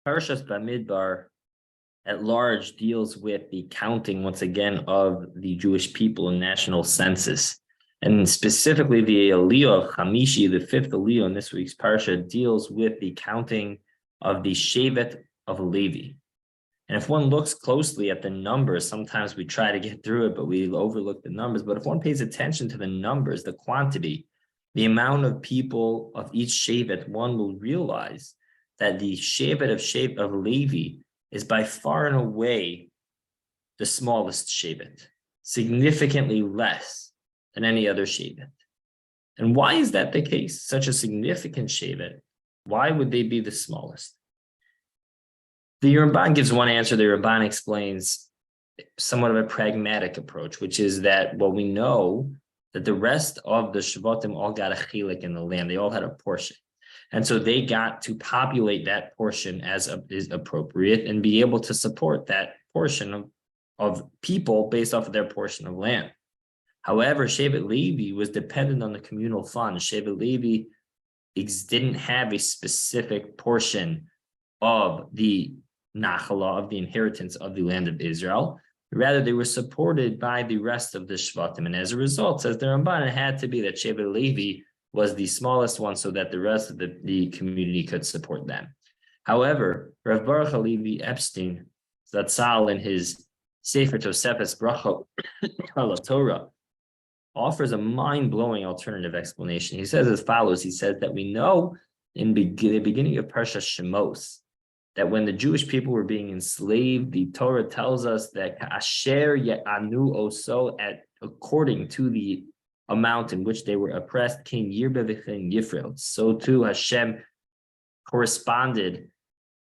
Parshas Bamidbar at large deals with the counting, once again, of the Jewish people in national census. And specifically, the Aliyah of Hamishi, the fifth Aliyah in this week's Parsha, deals with the counting of the Shevet of Levi. And if one looks closely at the numbers, sometimes we try to get through it, but we overlook the numbers. But if one pays attention to the numbers, the quantity, the amount of people of each Shevet, one will realize that the Shevet of Levi is by far and away the smallest Shevet, significantly less than any other Shevet. And why is that the case? Such a significant Shevet, why would they be the smallest? The Ramban gives one answer. The Ramban explains somewhat of a pragmatic approach, which is that, well, we know that the rest of the Shvatim all got a chilik in the land. They all had a portion. And so they got to populate that portion as is appropriate and be able to support that portion of people based off of their portion of land. However, Shevet Levi was dependent on the communal fund. Shevet Levi didn't have a specific portion of the Nachala, of the inheritance of the land of Israel. Rather, they were supported by the rest of the Shvatim. And as a result, says the Ramban, it had to be that Shevet Levi was the smallest one so that the rest of the community could support them. However, Rav Baruch Halevi Epstein, Zatzal, in his Sefer Tosefes Bracha al Torah, offers a mind-blowing alternative explanation. He says as follows. He says that we know in the beginning of Parshas Shemos that when the Jewish people were being enslaved, the Torah tells us that Asher Ye'anu Oso, according to the amount in which they were oppressed, King Yirbe v'Chen Yifrel. So too Hashem corresponded,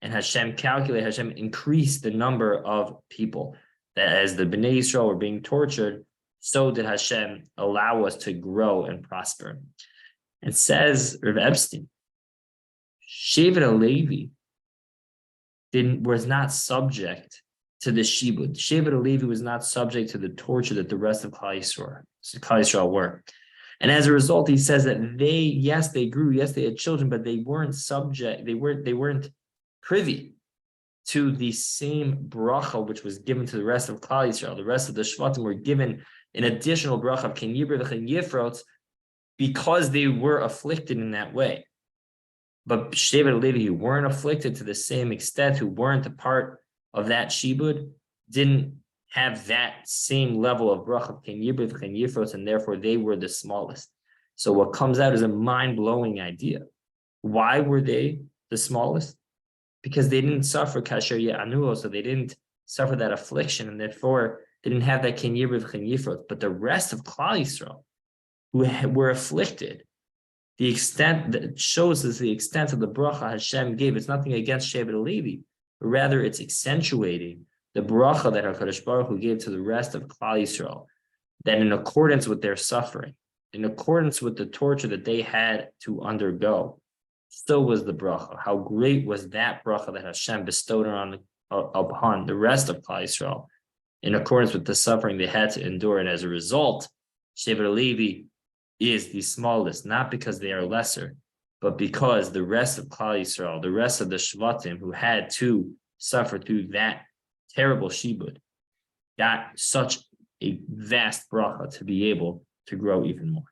and Hashem calculated, Hashem increased the number of people. That as the Bnei Yisrael were being tortured, so did Hashem allow us to grow and prosper. It says Rav Epstein, Shevet HaLevi was not subject to the shibud. Shevet HaLevi was not subject to the torture that the rest of Klal Yisrael were. And as a result, he says that they grew, yes, they had children, but they weren't subject, they weren't privy to the same bracha which was given to the rest of Klal Yisrael. The rest of the Shvatim were given an additional bracha of Ken Yibra v'Chen Yifrot because they were afflicted in that way. But Shevet Levi, who weren't afflicted to the same extent, who weren't a part of that shibud, didn't have that same level of bracha Ken Yibra v'Chen Yifrot, and therefore they were the smallest. So what comes out is a mind-blowing idea. Why were they the smallest? Because they didn't suffer kasher ye'anuo, so they didn't suffer that affliction, and therefore they didn't have that Ken Yibra v'Chen Yifrot. But the rest of Klal Yisrael, who were afflicted, the extent that shows us the extent of the bracha Hashem gave. It's nothing against Shevet Levi, but rather it's accentuating the bracha that HaKadosh Baruch Hu gave to the rest of Klal Yisrael, that in accordance with their suffering, in accordance with the torture that they had to undergo, still was the bracha. How great was that bracha that Hashem bestowed upon the rest of Klal Yisrael, in accordance with the suffering they had to endure. And as a result, Shevet Levi is the smallest, not because they are lesser, but because the rest of Klal Yisrael, the rest of the Shvatim who had to suffer through that terrible shibud, got such a vast bracha to be able to grow even more.